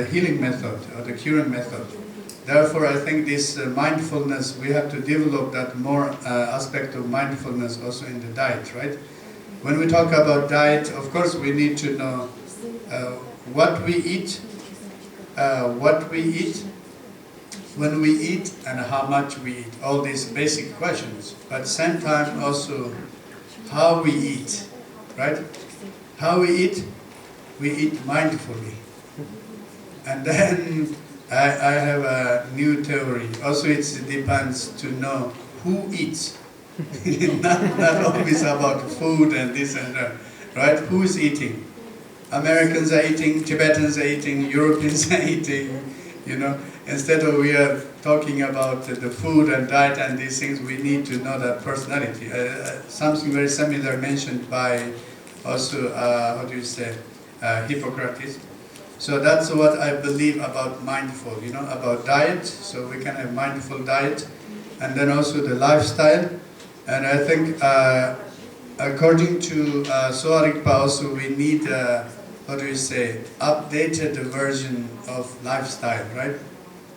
healing method or the curing method. Therefore, I think this mindfulness, we have to develop that more aspect of mindfulness also in the diet, right? When we talk about diet, of course, we need to know what we eat, when we eat, and how much we eat. All these basic questions. But same time also how we eat, right? How we eat mindfully. And then I have a new theory. Also, it depends to know who eats. not always about food and this and that, right? Who is eating? Americans are eating, Tibetans are eating, Europeans are eating, you know. Instead of we are talking about the food and diet and these things, we need to know that personality. Something very similar mentioned by also, how do you say, Hippocrates. So that's what I believe about mindful, you know, about diet. So we can have mindful diet, and then also the lifestyle. And I think according to Sowa Rigpa also we need, how do you say, updated version of lifestyle, right?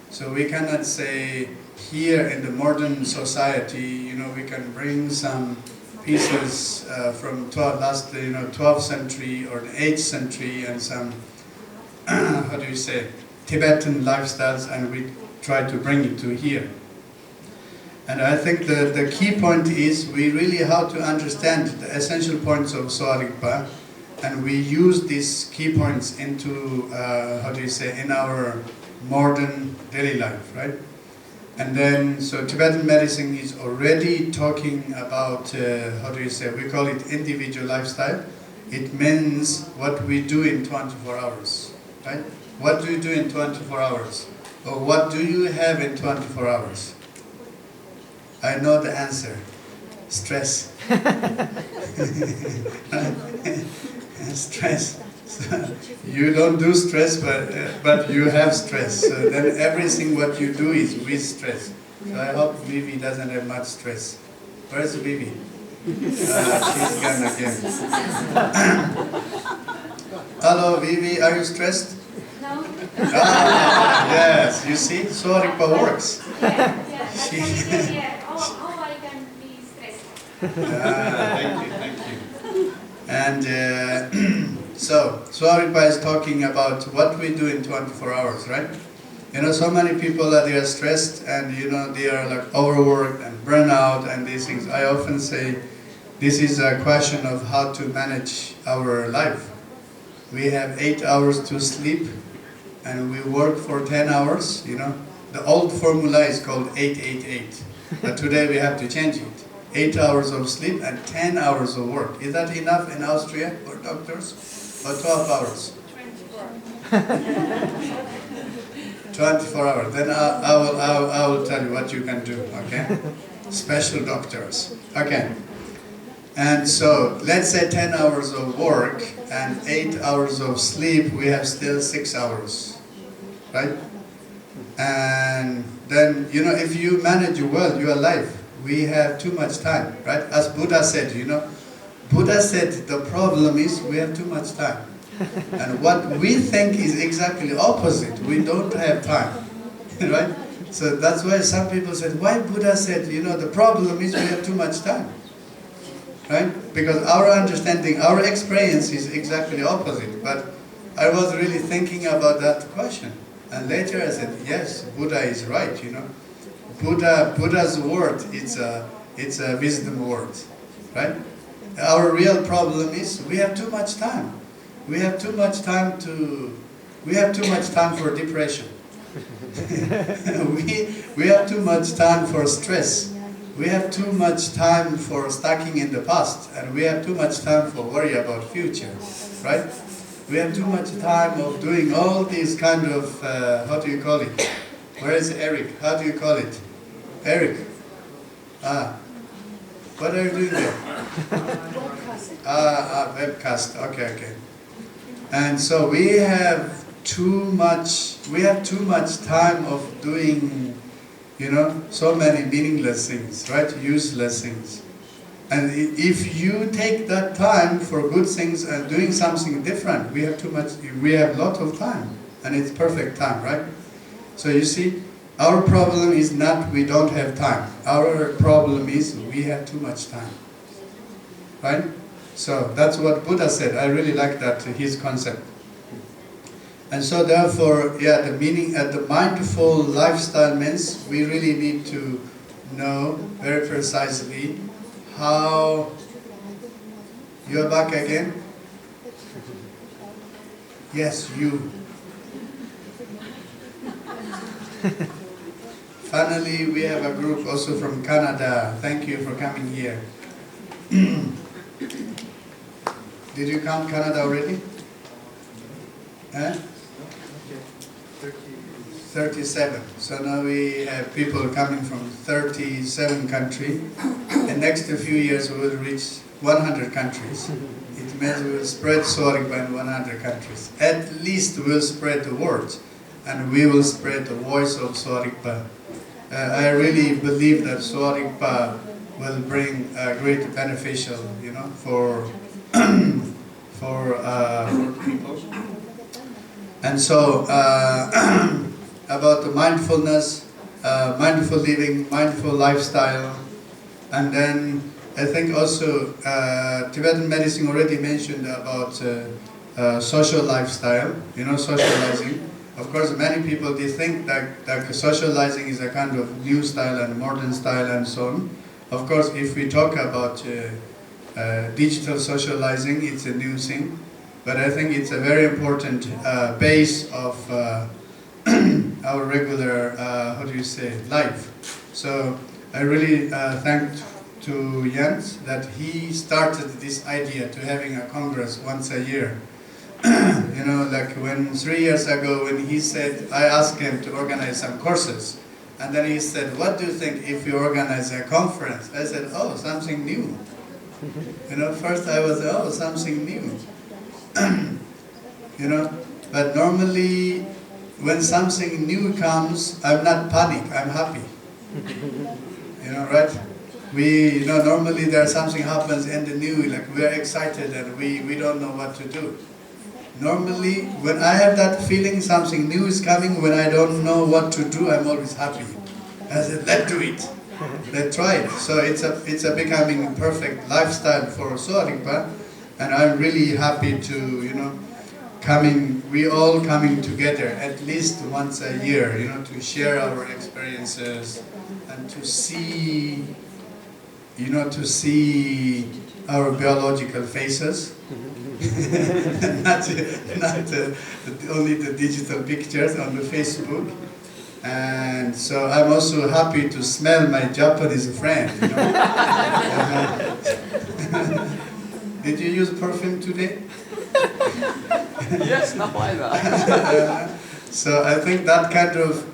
So we cannot say here in the modern society, you know, we can bring some pieces from 12th century or the 8th century and some, how do you say, Tibetan lifestyles, and we try to bring it to here. And I think the key point is we really have to understand the essential points of Sowa Rigpa, and we use these key points into, how do you say, in our modern daily life, right? And then, so Tibetan medicine is already talking about, how do you say, we call it individual lifestyle. It means what we do in 24 hours, right? What do you do in 24 hours? Or what do you have in 24 hours? I know the answer. Stress. Stress. So you don't do stress, but you have stress. So then everything what you do is with stress. So I hope Vivi doesn't have much stress. Where's Vivi? She's gone again. Hello, Vivi. Are you stressed? No. Yes. You see, Sowa Rigpa works. Yeah. Oh, I can be stressed. Thank you. And so, Sowa Rigpa is talking about what we do in 24 hours, right? You know, so many people that they are stressed and, you know, they are like overworked and burnout and these things. I often say this is a question of how to manage our life. We have 8 hours to sleep and we work for 10 hours, you know. The old formula is called 8-8-8, but today we have to change it. 8 hours of sleep and 10 hours of work. Is that enough in Austria for doctors? Or 12 hours? 24 hours. Then I will tell you what you can do, okay? Special doctors. Okay. And so, let's say 10 hours of work and 8 hours of sleep, we have still 6 hours, right? And then, you know, if you manage well your life, we have too much time, right? As Buddha said, you know, Buddha said the problem is we have too much time. And what we think is exactly opposite. We don't have time, right? So that's why some people said, why Buddha said, you know, the problem is we have too much time, right? Because our understanding, our experience is exactly opposite. But I was really thinking about that question. And later I said, yes, Buddha is right, you know. Buddha's word, it's a wisdom word, right? Our real problem is we have too much time. We have too much time for depression. we have too much time for stress. We have too much time for stuck in the past, and we have too much time for worry about future, right? We have too much time of doing all these kind of, how do you call it? Where is Eric? How do you call it? Eric? What are you doing there? Webcast. Okay. And so we have too much time of doing, you know, so many meaningless things, right? Useless things. And if you take that time for good things and doing something different, we have a lot of time. and it's perfect time, right? So you see, our problem is not we don't have time. Our problem is we have too much time, right? So that's what Buddha said. I really like that, his concept. And so therefore, yeah, the meaning at the mindful lifestyle means we really need to know very precisely how. You're back again? Yes, you. Finally, we have a group also from Canada. Thank you for coming here. Did you count Canada already? 37. So now we have people coming from 37 countries. In next few years we will reach 100 countries. It means we will spread Soarikpa in 100 countries. At least we will spread the word, and we will spread the voice of Soarikpa. I really believe that Soarikpa will bring great beneficial, for people. And so about the mindfulness, mindful living, mindful lifestyle, and then I think also Tibetan medicine already mentioned about social lifestyle, socializing. Of course, many people, they think that socializing is a kind of new style and modern style and so on. Of course, if we talk about digital socializing, it's a new thing. But I think it's a very important base of our regular, life. So I really thank to Jens that he started this idea to having a congress once a year. Like when 3 years ago when he said, I asked him to organize some courses, and then he said, what do you think if you organize a conference? I said, oh, something new. First I was, oh, something new. But normally when something new comes, I'm not panic, I'm happy. Right? We, normally there's something happens in the new, like we're excited and we don't know what to do. Normally, when I have that feeling something new is coming, when I don't know what to do, I'm always happy. I said, let's do it. Let's try it. So it's a becoming perfect lifestyle for Soarikpa, and I'm really happy to, we all coming together at least once a year, to share our experiences and to see our biological faces. not only the digital pictures on the Facebook. And so I'm also happy to smell my Japanese friend. Did you use perfume today? Yes, not like that. So I think that kind of,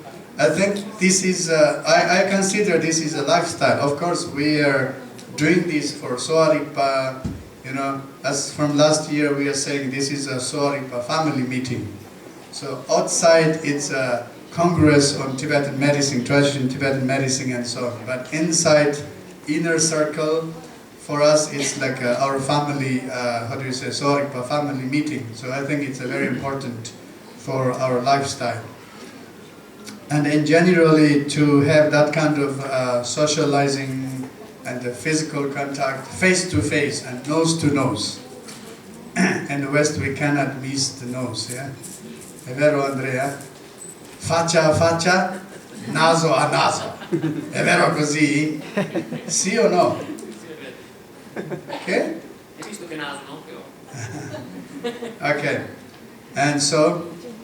this is, I consider this is a lifestyle. Of course, we are doing this for Soarikpa, as from last year we are saying this is a Soarikpa family meeting. So outside it's a congress on Tibetan medicine, traditional Tibetan medicine and so on. But inside, inner circle, for us it's like our family, Soarikpa family meeting. So I think it's very important for our lifestyle. And in generally to have that kind of socializing and the physical contact, face to face and nose to nose. In the West we cannot miss the nose, yeah? È vero, Andrea? Faccia a faccia, naso a naso. È vero così? Sì o no? Okay? Hai visto che naso, no? Okay.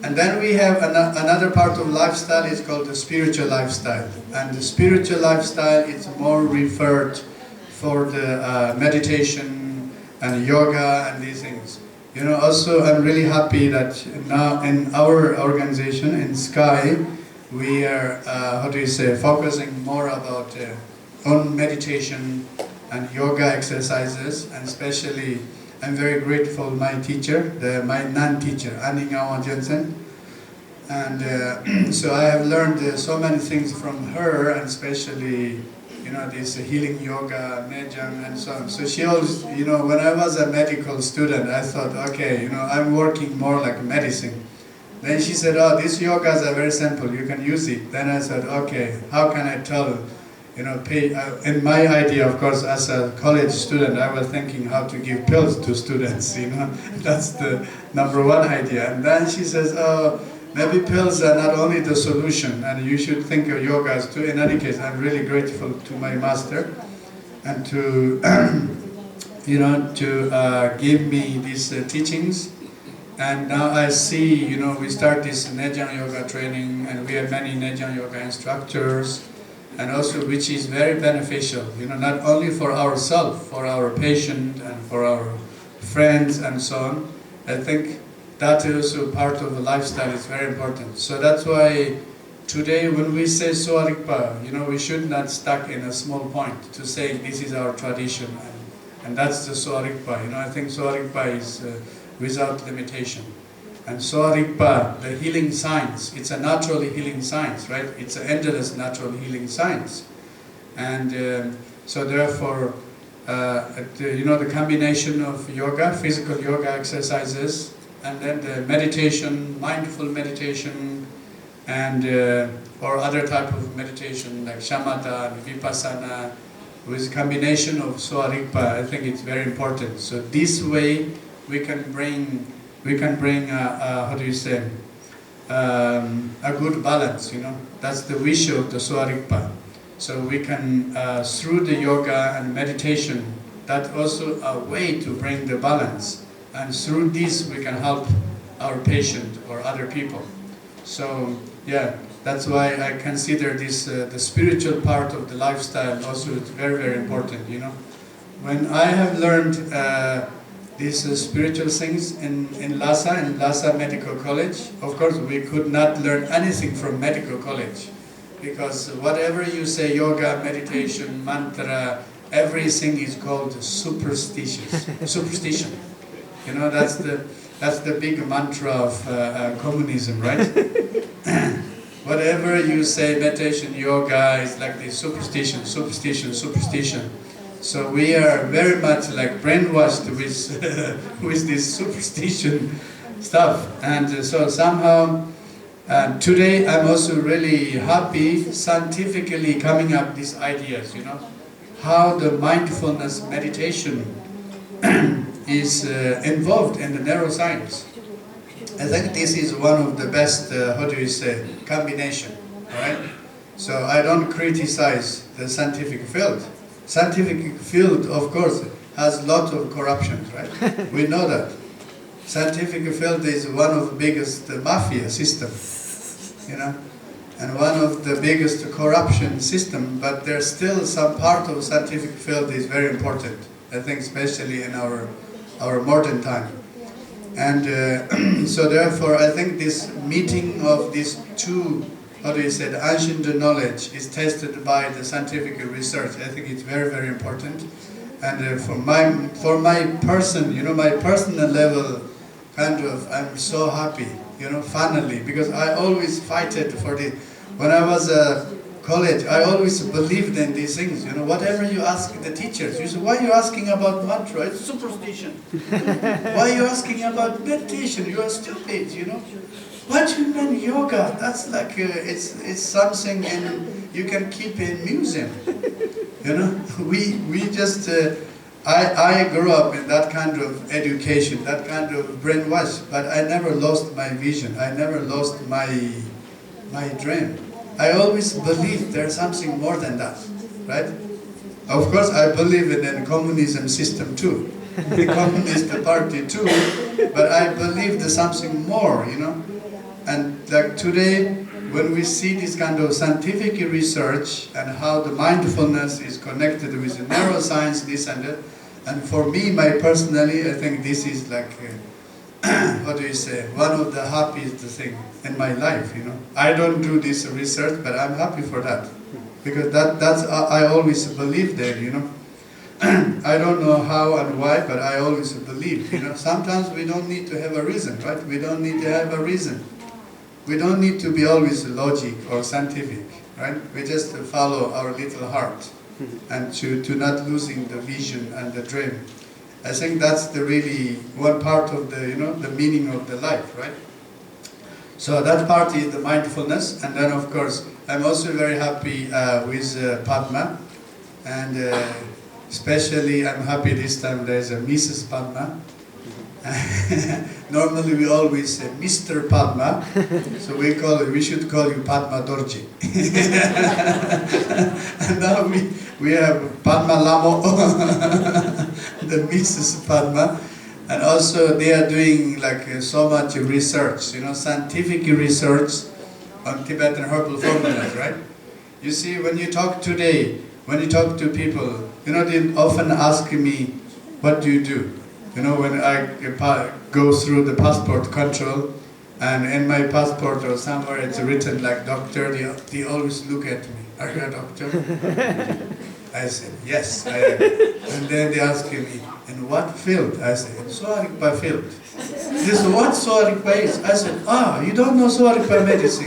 And then we have another part of lifestyle is called the spiritual lifestyle. And the spiritual lifestyle is more referred for the meditation and yoga and these things. Also I'm really happy that now in our organization, in Sky, we are, focusing more about on meditation and yoga exercises, and especially I'm very grateful my teacher, my non-teacher, Annie Ngawa Jensen. And so I have learned so many things from her, and especially, this healing yoga, Nejang, and so on. So she always, when I was a medical student, I thought, okay, I'm working more like medicine. Then she said, oh, these yogas are very simple, you can use it. Then I said, okay, how can I tell, you know, in my idea, of course, as a college student, I was thinking how to give pills to students, you know, that's the number one idea. And then she says, oh, maybe pills are not only the solution, and you should think of yogas too. In any case, I'm really grateful to my master, and to, you know, to give me these teachings. And now I see, you know, we start this Nejang Yoga training, and we have many Nejang Yoga instructors, and also which is very beneficial, you know, not only for ourselves, for our patient and for our friends and so on. I think that is also part of the lifestyle, is very important. So that's why today when we say Sowa Rigpa, you know, we should not stuck in a small point to say this is our tradition and that's the Sowa Rigpa. You know, I think Sowa Rigpa is without limitation. And Sowa Rigpa, the healing science, it's a natural healing science, right? It's an endless natural healing science. And so therefore, you know, the combination of yoga, physical yoga exercises, and then the meditation, mindful meditation, and or other type of meditation like shamatha and vipassana, with combination of Sowa Rigpa, I think it's very important. So this way we can bring how do you say, a good balance, you know. That's the wish of the Sowa Rigpa. So we can, through the yoga and meditation, that's also a way to bring the balance. And through this we can help our patient or other people. So yeah, that's why I consider this the spiritual part of the lifestyle also is very, very important, you know. When I have learned these spiritual things in Lhasa Medical College, of course we could not learn anything from medical college, because whatever you say, yoga, meditation, mantra, everything is called superstition. You know, that's the big mantra of communism, right? Whatever you say, meditation, yoga, is like this superstition. So we are very much like brainwashed with with this superstition stuff, and so somehow today I'm also really happy scientifically coming up these ideas, you know, how the mindfulness meditation is involved in the neuroscience. I think this is one of the best, how do you say, combination, all right? So I don't criticize the scientific field. Scientific field, of course, has lots of corruption, right? We know that. Scientific field is one of the biggest mafia system, you know, and one of the biggest corruption system, but there's still some part of scientific field is very important, I think, especially in our modern time. And so therefore I think this meeting of these two, how do you say, the ancient knowledge is tested by the scientific research. I think it's very, very important. And for my person, you know, my personal level, kind of, I'm so happy, you know, finally, because I always fighted for this. When I was college, I always believed in these things, you know, whatever you ask the teachers, you say, why are you asking about mantra? It's superstition. Why are you asking about meditation? You are stupid, you know. What do you mean yoga? That's like, it's something you can keep in museum, you know. We just, I grew up in that kind of education, that kind of brainwash, but I never lost my vision. I never lost my dream. I always believed there's something more than that, right? Of course, I believe in the communism system too, the communist party too, but I believe there's something more, you know. And like today, when we see this kind of scientific research and how the mindfulness is connected with the neuroscience, this and that, and for me, personally, I think this is like, what do you say, one of the happiest things in my life, you know. I don't do this research, but I'm happy for that, because that's I always believe there, you know. I don't know how and why, but I always believe, you know. Sometimes we don't need to have a reason, right? We don't need to have a reason. We don't need to be always logic or scientific, right? We just follow our little heart, and to not losing the vision and the dream. I think that's the really one part of the, you know, the meaning of the life, right? So that part is the mindfulness, and then of course I'm also very happy with Padma, and especially I'm happy this time there's a Mrs. Padma. Normally we always say Mr. Padma, so we should call you Padma Dorji. And now we have Padma Lamo, the Mrs. Padma, and also they are doing like so much research, you know, scientific research on Tibetan herbal formulas, right? You see, when you talk today, when you talk to people, you know, they often ask me, what do you do? You know, when I go through the passport control, and in my passport or somewhere it's written like doctor, they always look at me. Are you a doctor? I said, yes, I am. And then they ask me, in what field? I said, in Soarikpa field. They said, what Soarikpa is? I said, you don't know Soarikpa medicine.